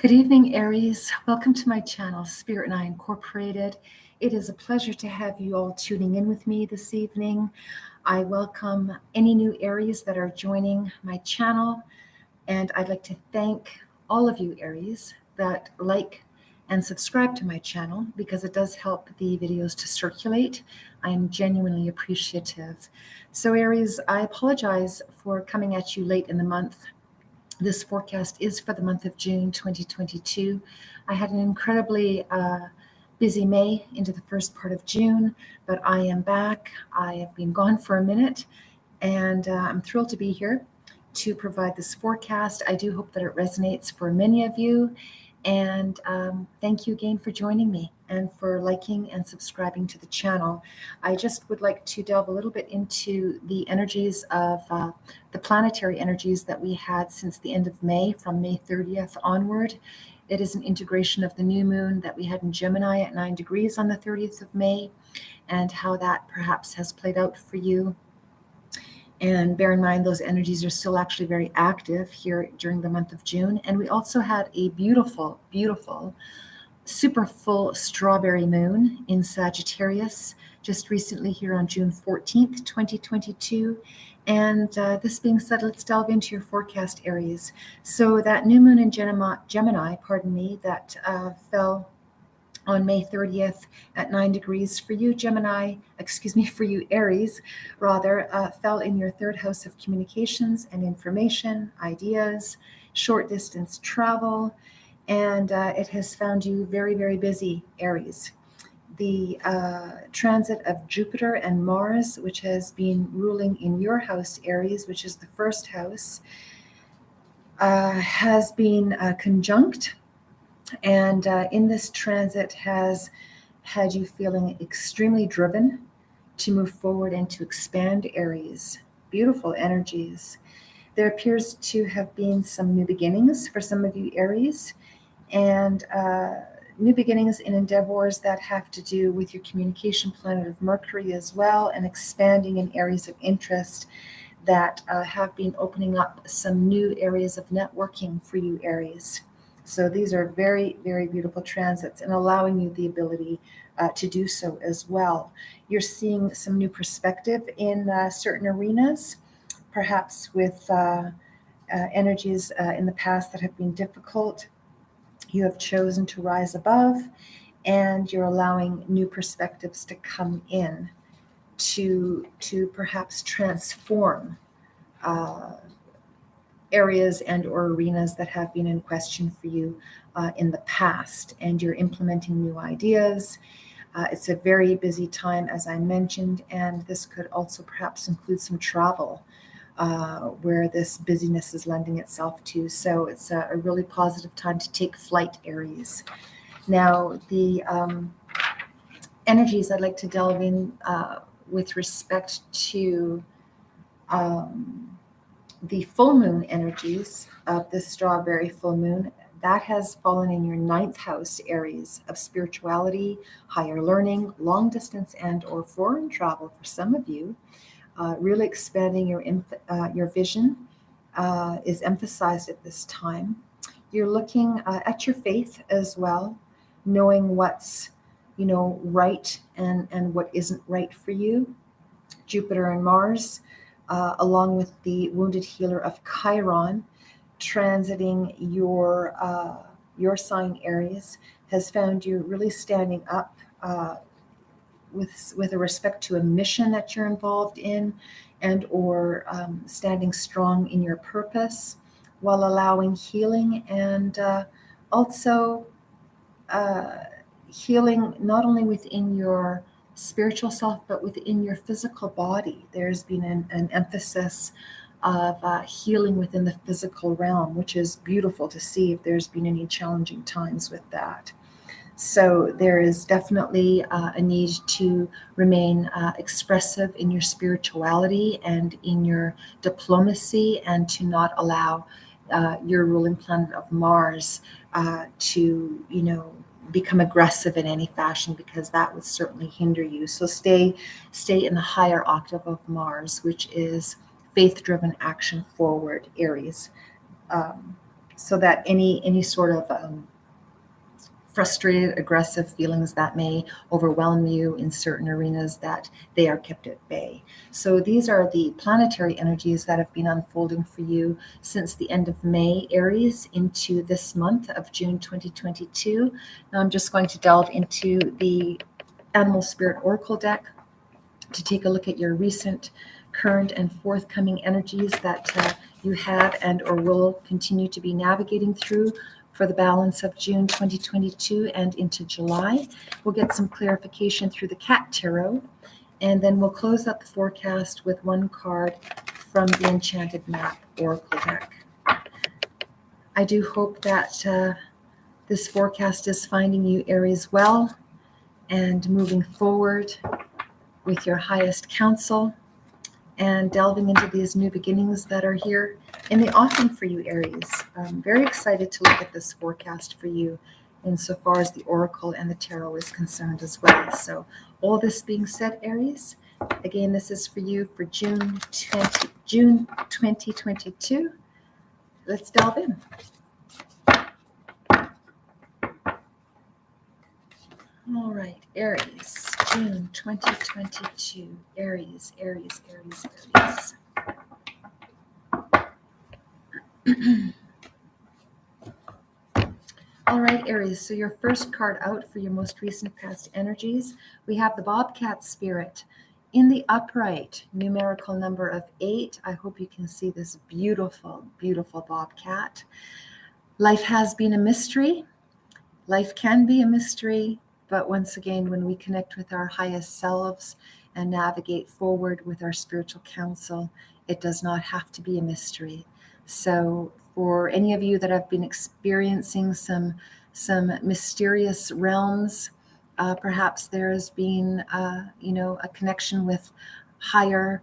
Good evening, Aries. Welcome to my channel, Spirit and I Incorporated. It is a pleasure to have you all tuning in with me this evening. I welcome any new Aries that are joining my channel, and I'd like to thank all of you Aries that like and subscribe to my channel because it does help the videos to circulate. I am genuinely appreciative. So Aries, I apologize for coming at you late in the month. This forecast is for the month of June 2022. I had an incredibly busy May into the first part of June, but I am back. I have been gone for a minute, and I'm thrilled to be here to provide this forecast. I do hope that it resonates for many of you, and thank you again for joining me and for liking and subscribing to the channel. I just would like to delve a little bit into the energies of the planetary energies that we had since the end of May, from May 30th onward. It is an integration of the new moon that we had in Gemini at 9 degrees on the 30th of May, and how that perhaps has played out for you. And bear in mind, those energies are still actually very active here during the month of June. And we also had a beautiful, beautiful, super full strawberry moon in Sagittarius just recently here on June 14th, 2022. And this being said, let's delve into your forecast, Aries. So that new moon in Gemini, that fell on May 30th at 9 degrees for you, for you, Aries, fell in your third house of communications and information, ideas, short distance travel, and it has found you very, very busy, Aries. The transit of Jupiter and Mars, which has been ruling in your house, Aries, which is the first house, has been conjunct. And in this transit has had you feeling extremely driven to move forward and to expand, Aries. Beautiful energies. There appears to have been some new beginnings for some of you, Aries, and new beginnings in endeavors that have to do with your communication planet of Mercury as well, and expanding in areas of interest that have been opening up some new areas of networking for you, Aries. So these are very, very beautiful transits and allowing you the ability to do so as well. You're seeing some new perspective in certain arenas, perhaps with energies in the past that have been difficult. You have chosen to rise above, and you're allowing new perspectives to come in to perhaps transform areas and or arenas that have been in question for you in the past, and you're implementing new ideas. It's a very busy time, as I mentioned, and this could also perhaps include some travel where this busyness is lending itself to. So it's a really positive time to take flight, Aries. Now, the energies I'd like to delve in with respect to the full moon energies of this strawberry full moon, that has fallen in your 9th house, Aries, of spirituality, higher learning, long distance and or foreign travel for some of you. Really expanding your vision is emphasized at this time. You're looking at your faith as well, knowing what's right and what isn't right for you. Jupiter and Mars, along with the wounded healer of Chiron, transiting your sign, Aries, has found you really standing up with a respect to a mission that you're involved in, and or standing strong in your purpose, while allowing healing and also healing not only within your spiritual self, but within your physical body. There's been an emphasis of healing within the physical realm, which is beautiful to see if there's been any challenging times with that. So there is definitely a need to remain expressive in your spirituality and in your diplomacy, and to not allow your ruling planet of Mars to, become aggressive in any fashion, because that would certainly hinder you. So stay in the higher octave of Mars, which is faith-driven action forward, Aries. so that any sort of frustrated, aggressive feelings that may overwhelm you in certain arenas, that they are kept at bay. So these are the planetary energies that have been unfolding for you since the end of May, Aries, into this month of June 2022. Now I'm just going to delve into the Animal Spirit Oracle deck to take a look at your recent, current, and forthcoming energies that you have and or will continue to be navigating through for the balance of June 2022 and into July. We'll get some clarification through the Cat Tarot, and then we'll close out the forecast with one card from the Enchanted Map Oracle deck. I do hope that this forecast is finding you, Aries, well and moving forward with your highest counsel and delving into these new beginnings that are here in the autumn for you, Aries. I'm very excited to look at this forecast for you insofar as the Oracle and the Tarot is concerned as well. So all this being said, Aries, again, this is for you for June 2022. Let's delve in. All right, Aries, June 2022. Aries, Aries, Aries, Aries. All right, Aries, so your first card out for your most recent past energies, we have the Bobcat Spirit. In the upright, numerical number of 8. I hope you can see this beautiful, beautiful bobcat. Life has been a mystery. Life can be a mystery, but once again, when we connect with our highest selves and navigate forward with our spiritual counsel, it does not have to be a mystery. So for any of you that have been experiencing some mysterious realms, perhaps there has been a connection with higher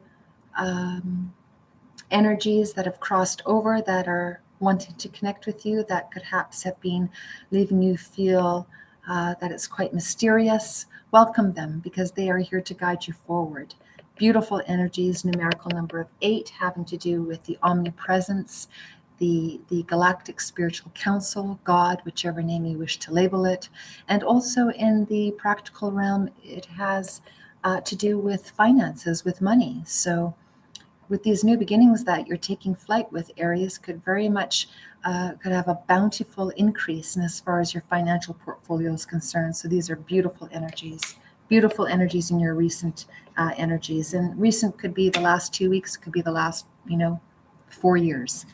energies that have crossed over, that are wanting to connect with you, that could perhaps have been leaving you feel that it's quite mysterious. Welcome them, because they are here to guide you forward. Beautiful energies, numerical number of 8, having to do with the omnipresence, the galactic spiritual council, God, whichever name you wish to label it. And also in the practical realm, it has to do with finances, with money. So with these new beginnings that you're taking flight with, Aries, could very much could have a bountiful increase in as far as your financial portfolio is concerned. So these are beautiful energies in your recent energies. And recent could be the last 2 weeks, could be the last 4 years.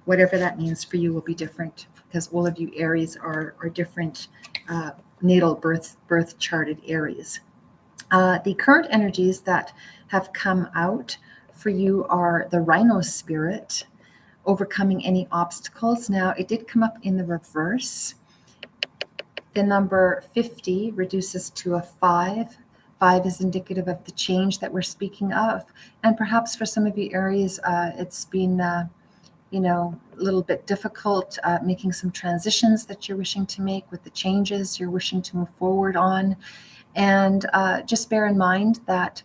Whatever that means for you will be different, because all of you Aries are different natal birth charted Aries. The current energies that have come out for you are the Rhino Spirit, overcoming any obstacles. Now, it did come up in the reverse. The number 50 reduces to a 5. 5 is indicative of the change that we're speaking of. And perhaps for some of you Aries, it's been a little bit difficult making some transitions that you're wishing to make with the changes you're wishing to move forward on. And just bear in mind that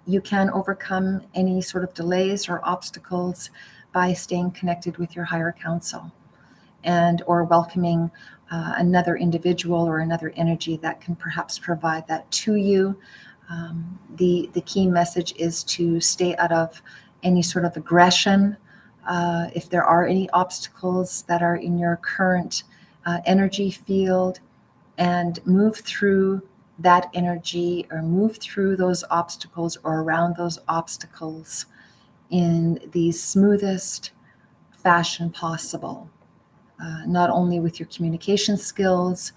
you can overcome any sort of delays or obstacles by staying connected with your higher counsel, and or welcoming another individual or another energy that can perhaps provide that to you. The key message is to stay out of any sort of aggression. If there are any obstacles that are in your current energy field, and move through that energy, or move through those obstacles or around those obstacles in the smoothest fashion possible, not only with your communication skills,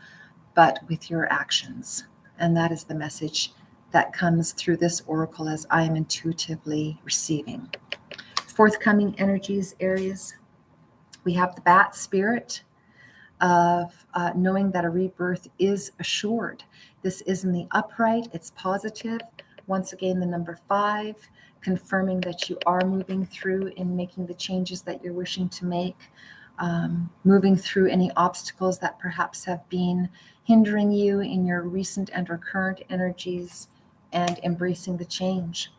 but with your actions. And that is the message that comes through this oracle as I am intuitively receiving. Forthcoming energies, Aries, we have the Bat Spirit of knowing that a rebirth is assured. This is in the upright, it's positive. Once again, the number 5, confirming that you are moving through and making the changes that you're wishing to make, moving through any obstacles that perhaps have been hindering you in your recent and or current energies, and embracing the change.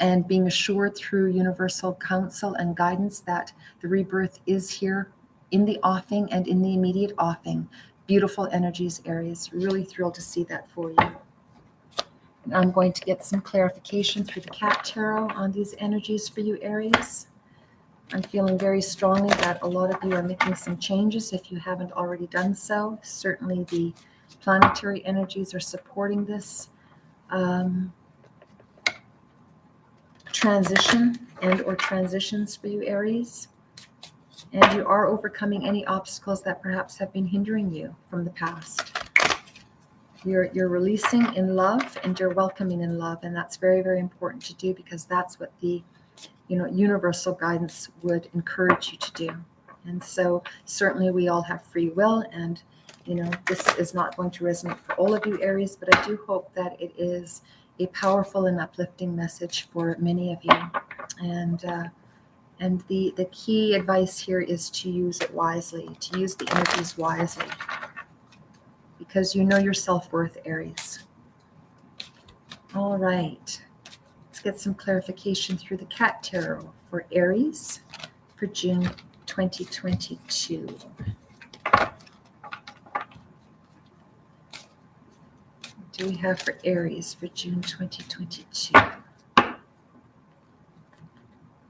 and being assured through universal counsel and guidance that the rebirth is here in the offing and in the immediate offing. Beautiful energies, Aries. Really thrilled to see that for you. And I'm going to get some clarification through the Cat Tarot on these energies for you, Aries. I'm feeling very strongly that a lot of you are making some changes if you haven't already done so. Certainly the planetary energies are supporting this transition and or transitions for you, Aries. And you are overcoming any obstacles that perhaps have been hindering you from the past. You're releasing in love and you're welcoming in love, and that's very, very important to do, because that's what the universal guidance would encourage you to do. And so certainly we all have free will, and this is not going to resonate for all of you, Aries, but I do hope that it is a powerful and uplifting message for many of you. And the key advice here is to use it wisely, to use the energies wisely, because you know your self-worth, Aries. All right. Let's get some clarification through the Cat Tarot for Aries for June 2022. What do we have for Aries for June 2022?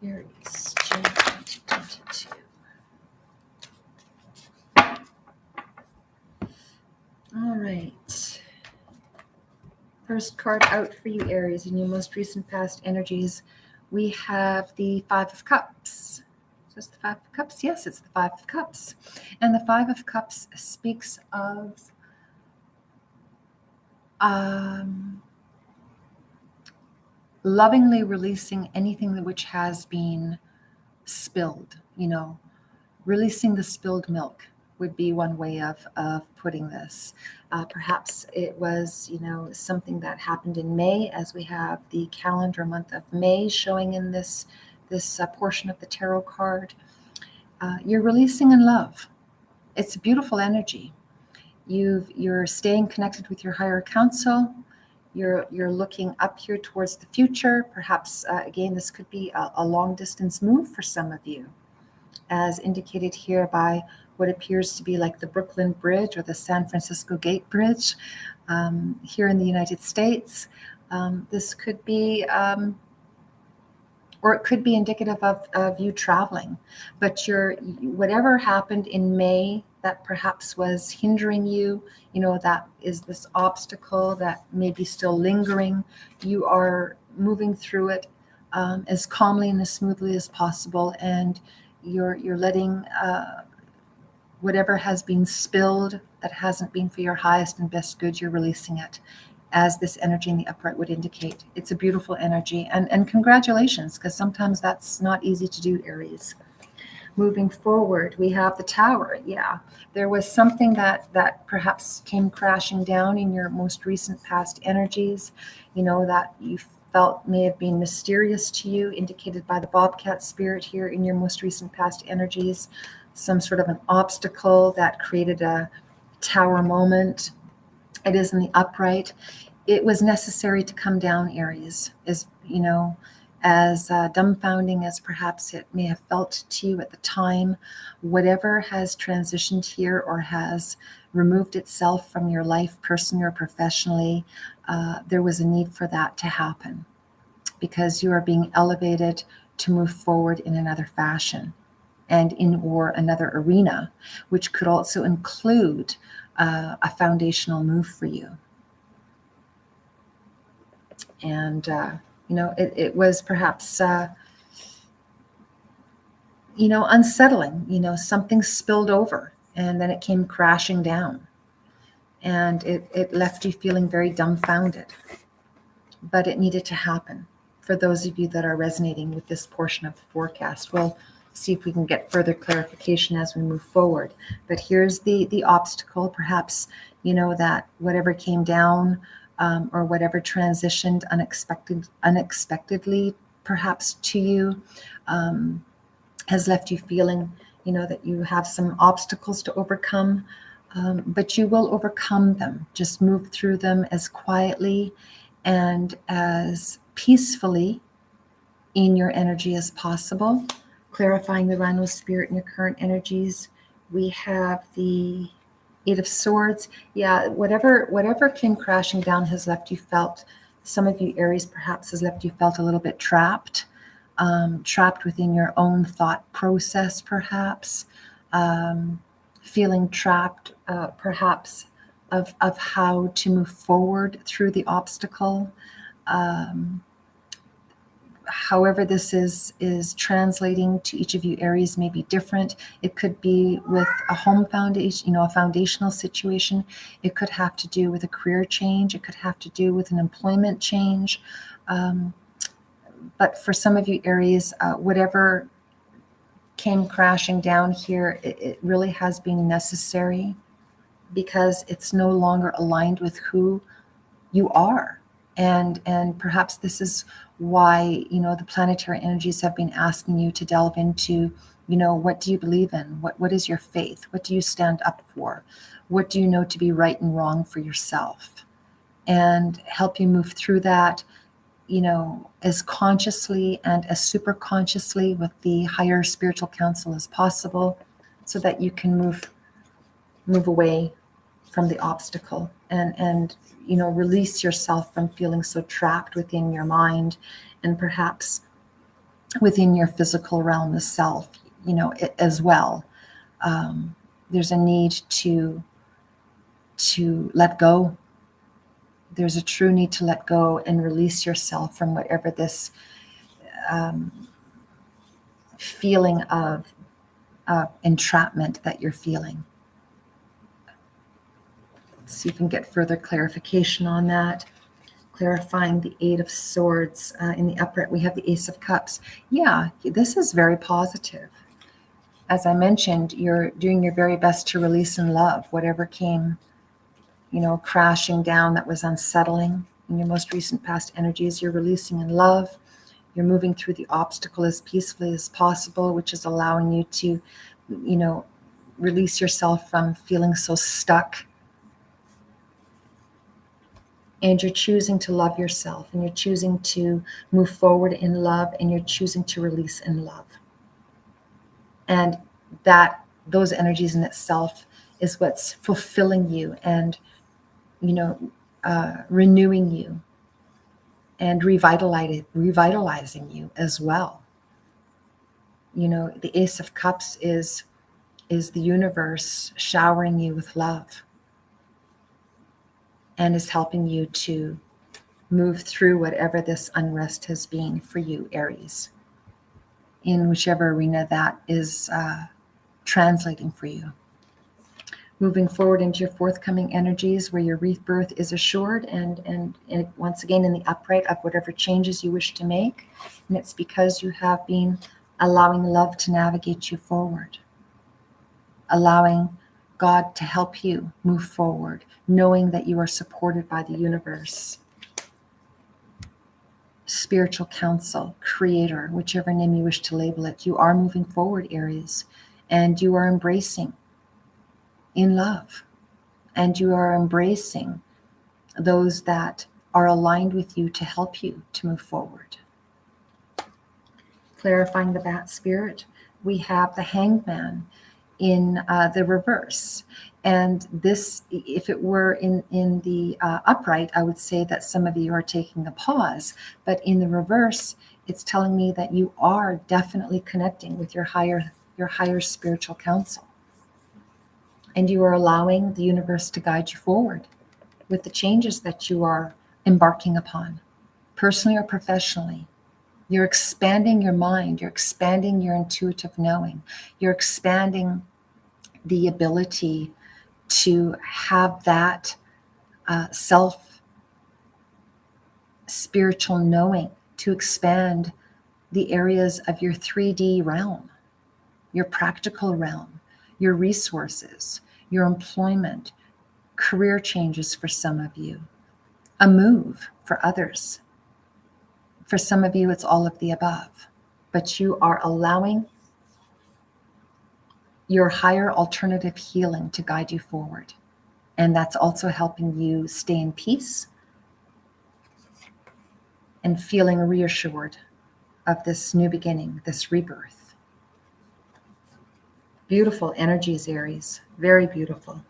Aries, June 2022. All right. First card out for you, Aries, in your most recent past energies, we have the Five of Cups. Is this the Five of Cups? Yes, it's the Five of Cups. And the Five of Cups speaks of lovingly releasing anything which has been spilled, releasing the spilled milk would be one way of putting this. Perhaps it was, something that happened in May, as we have the calendar month of May showing in this portion of the tarot card. You're releasing in love. It's a beautiful energy. You're staying connected with your higher counsel. You're looking up here towards the future. Perhaps, again, this could be a long distance move for some of you, as indicated here by what appears to be like the Brooklyn Bridge or the San Francisco Gate Bridge here in the United States. This could be, or it could be indicative of you traveling. But whatever happened in May that perhaps was hindering you, that is this obstacle that may be still lingering, you are moving through it as calmly and as smoothly as possible, and you're letting whatever has been spilled that hasn't been for your highest and best good, you're releasing it, as this energy in the upright would indicate. It's a beautiful energy, and congratulations, because sometimes that's not easy to do, Aries. Moving forward, we have the Tower. Yeah, there was something that perhaps came crashing down in your most recent past energies, that you felt may have been mysterious to you, indicated by the Bobcat spirit here in your most recent past energies. Some sort of an obstacle that created a tower moment. It is in the upright. It was necessary to come down, Aries, as dumbfounding as perhaps it may have felt to you at the time. Whatever has transitioned here or has removed itself from your life, personally or professionally, there was a need for that to happen, because you are being elevated to move forward in another fashion and in or another arena, which could also include a foundational move for you. And it was perhaps unsettling. Something spilled over and then it came crashing down, and it left you feeling very dumbfounded. But it needed to happen. For those of you that are resonating with this portion of the forecast, we'll see if we can get further clarification as we move forward. But here's the obstacle. Perhaps that whatever came down or whatever transitioned unexpectedly perhaps to you has left you feeling that you have some obstacles to overcome, but you will overcome them. Just move through them as quietly and as peacefully in your energy as possible. Clarifying the Rhino spirit in your current energies. We have the Eight of Swords. Yeah, whatever came crashing down has left you felt, some of you Aries perhaps has left you felt a little bit trapped, trapped within your own thought process perhaps, feeling trapped perhaps of how to move forward through the obstacle. However this is translating to each of you Aries may be different. It could be with a home foundation, a foundational situation. It could have to do with a career change. It could have to do with an employment change. But for some of you Aries, whatever came crashing down here, it really has been necessary, because it's no longer aligned with who you are. And perhaps this is why, the planetary energies have been asking you to delve into, what do you believe in? What is your faith? What do you stand up for? What do you know to be right and wrong for yourself? And help you move through that, as consciously and as super consciously with the higher spiritual counsel as possible, so that you can move away from the obstacle and release yourself from feeling so trapped within your mind and perhaps within your physical realm as self, as well. There's a need to let go. There's a true need to let go and release yourself from whatever this feeling of entrapment that you're feeling. Let's see if we can get further clarification on that. Clarifying the Eight of Swords. In the upright, we have the Ace of Cups. Yeah, this is very positive. As I mentioned, you're doing your very best to release and love whatever came, crashing down that was unsettling in your most recent past energies. You're releasing in love. You're moving through the obstacle as peacefully as possible, which is allowing you to, release yourself from feeling so stuck. And you're choosing to love yourself, and you're choosing to move forward in love, and you're choosing to release in love. And those energies in itself is what's fulfilling you and, renewing you and revitalizing you as well. The Ace of Cups is the universe showering you with love and is helping you to move through whatever this unrest has been for you, Aries, in whichever arena that is translating for you. Moving forward into your forthcoming energies where your rebirth is assured and once again in the upright of whatever changes you wish to make. And it's because you have been allowing love to navigate you forward, allowing God to help you move forward, knowing that you are supported by the universe, spiritual counsel, creator, whichever name you wish to label it. You are moving forward, Aries, and you are embracing in love, and you are embracing those that are aligned with you to help you to move forward. Clarifying the Bat spirit, we have the Hanged Man in the reverse. And this, if it were in the upright, I would say that some of you are taking a pause. But in the reverse, it's telling me that you are definitely connecting with your higher spiritual counsel. And you are allowing the universe to guide you forward with the changes that you are embarking upon, personally or professionally. You're expanding your mind. You're expanding your intuitive knowing. You're expanding the ability to have that self-spiritual knowing, to expand the areas of your 3D realm, your practical realm, your resources, your employment, career changes for some of you, a move for others. For some of you, it's all of the above, but you are allowing your higher alternative healing to guide you forward. And that's also helping you stay in peace and feeling reassured of this new beginning, this rebirth. Beautiful energies, Aries. Very beautiful.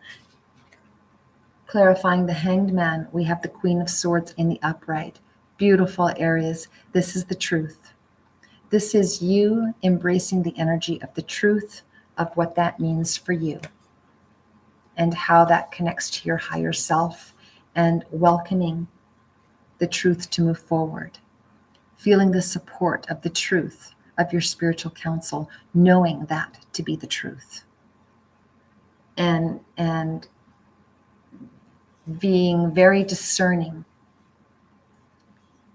Clarifying the Hanged Man, we have the Queen of Swords in the upright. Beautiful, Aries. This is the truth. This is you embracing the energy of the truth of what that means for you and how that connects to your higher self, and welcoming the truth to move forward. Feeling the support of the truth of your spiritual counsel, knowing that to be the truth. And being very discerning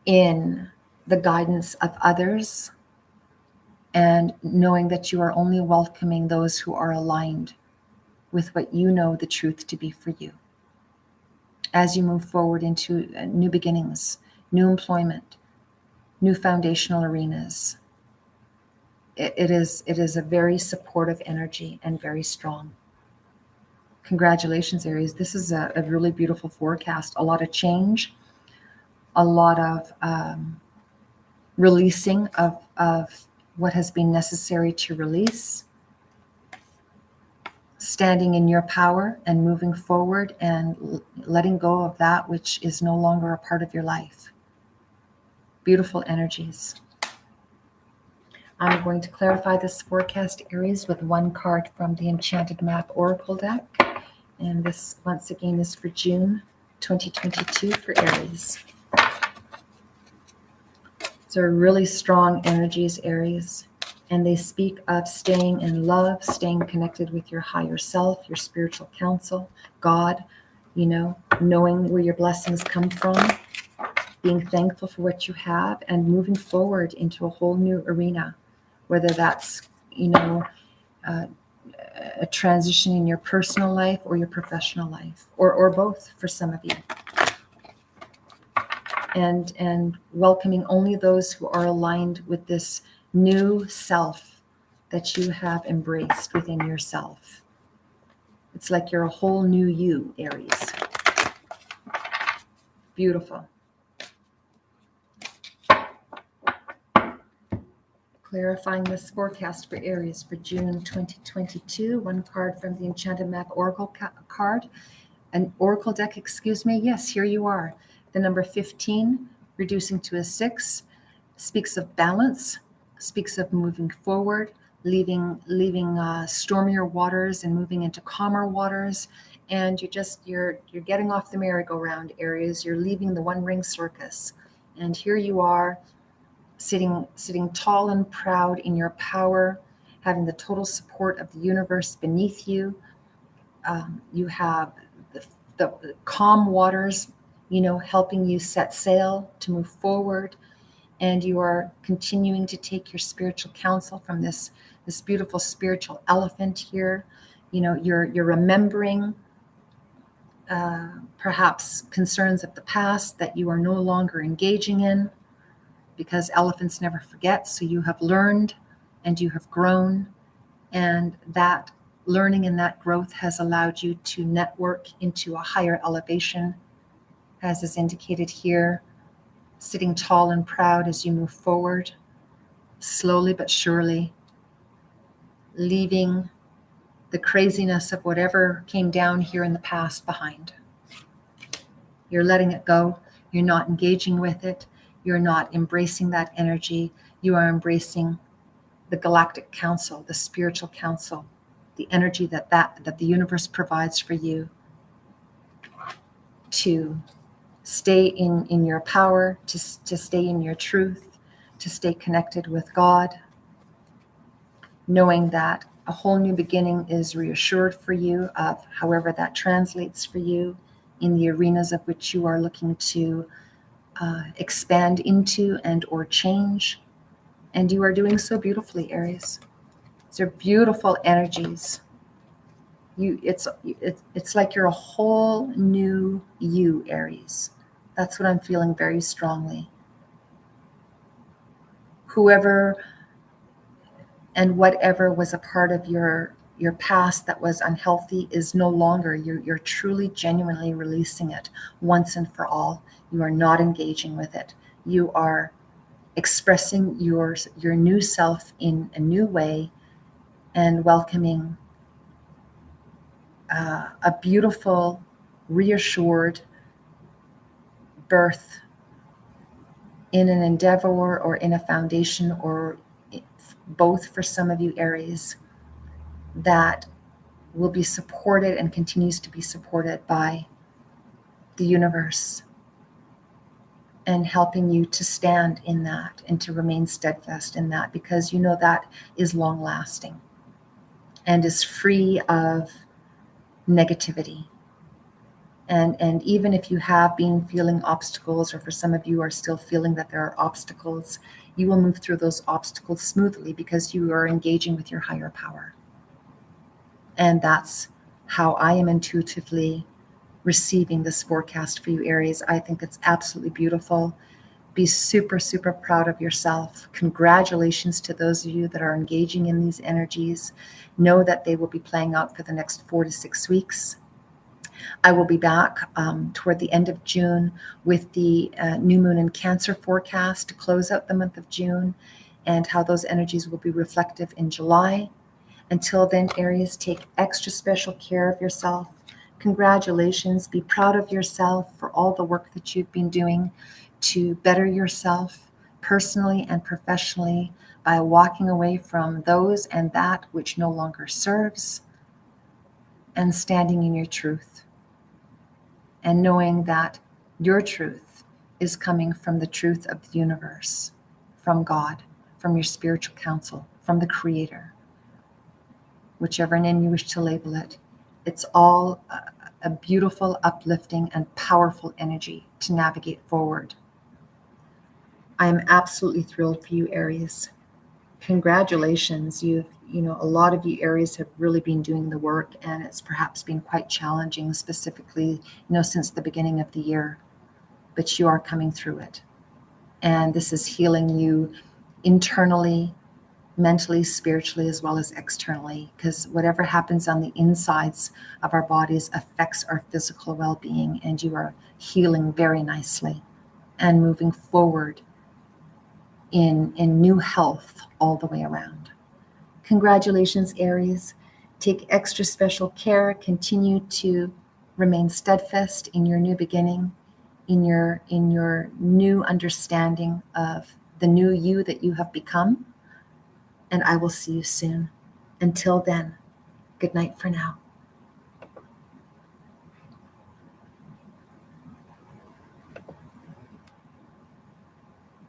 in the guidance of others, and knowing that you are only welcoming those who are aligned with what you know the truth to be for you. As you move forward into new beginnings, new employment, new foundational arenas, it is a very supportive energy and very strong. Congratulations, Aries. This is a really beautiful forecast. A lot of change, a lot of releasing of what has been necessary to release, standing in your power and moving forward and letting go of that which is no longer a part of your life. Beautiful energies. I'm going to clarify this forecast, Aries, with one card from the Enchanted Map Oracle deck. And this, once again, is for June 2022 for Aries. So really strong energies, Aries. And they speak of staying in love, staying connected with your higher self, your spiritual counsel, God, knowing where your blessings come from, being thankful for what you have, and moving forward into a whole new arena, whether that's, a transition in your personal life or your professional life, or both for some of you. And welcoming only those who are aligned with this new self that you have embraced within yourself. It's like you're a whole new you, Aries. Beautiful. Clarifying this forecast for Aries for June 2022. One card from the Enchanted Map Oracle card. An Oracle deck, excuse me. Yes, here you are. The number 15, reducing to a 6, speaks of balance, speaks of moving forward, leaving stormier waters and moving into calmer waters. And you're getting off the merry-go-round, Aries. You're leaving the one-ring circus. And here you are, sitting tall and proud in your power, having the total support of the universe beneath you. You have the calm waters, helping you set sail to move forward. And you are continuing to take your spiritual counsel from this beautiful spiritual elephant here. You're remembering perhaps concerns of the past that you are no longer engaging in, because elephants never forget. So you have learned and you have grown, and that learning and that growth has allowed you to network into a higher elevation, as is indicated here, sitting tall and proud as you move forward, slowly but surely, leaving the craziness of whatever came down here in the past behind. You're letting it go. You're not engaging with it. You're not embracing that energy. You are embracing the galactic council, the spiritual council, the energy that the universe provides for you to stay in your power, to stay in your truth, to stay connected with God, knowing that a whole new beginning is reassured for you, of however that translates for you in the arenas of which you are looking to expand into and or change. And you are doing so beautifully, Aries. These are beautiful energies. It's like you're a whole new you, Aries. That's what I'm feeling very strongly. Whoever and whatever was a part of your past that was unhealthy is no longer. You're truly, genuinely releasing it once and for all. You are not engaging with it. You are expressing your new self in a new way, and welcoming a beautiful, reassured birth in an endeavor or in a foundation, or both for some of you Aries, that will be supported and continues to be supported by the universe, and helping you to stand in that and to remain steadfast in that, because you know that is long lasting and is free of negativity. And even if you have been feeling obstacles, or for some of you are still feeling that there are obstacles, you will move through those obstacles smoothly because you are engaging with your higher power. And that's how I am intuitively receiving this forecast for you, Aries. I think it's absolutely beautiful. Be super, super proud of yourself. Congratulations to those of you that are engaging in these energies. Know that they will be playing out for the next 4 to 6 weeks. I will be back toward the end of June with the new moon in Cancer forecast to close out the month of June, and how those energies will be reflective in July. Until then, Aries, take extra special care of yourself. Congratulations. Be proud of yourself for all the work that you've been doing to better yourself personally and professionally by walking away from those and that which no longer serves, and standing in your truth, and knowing that your truth is coming from the truth of the universe, from God, from your spiritual counsel, from the Creator, whichever name you wish to label it. It's all a beautiful, uplifting, and powerful energy to navigate forward. I am absolutely thrilled for you, Aries. Congratulations. A lot of you Aries have really been doing the work, and it's perhaps been quite challenging, specifically, since the beginning of the year, but you are coming through it. And this is healing you internally, mentally, spiritually, as well as externally, because whatever happens on the insides of our bodies affects our physical well-being, and you are healing very nicely and moving forward in new health all the way around. Congratulations, Aries. Take extra special care. Continue to remain steadfast in your new beginning, in your new understanding of the new you that you have become. And I will see you soon. Until then, good night for now.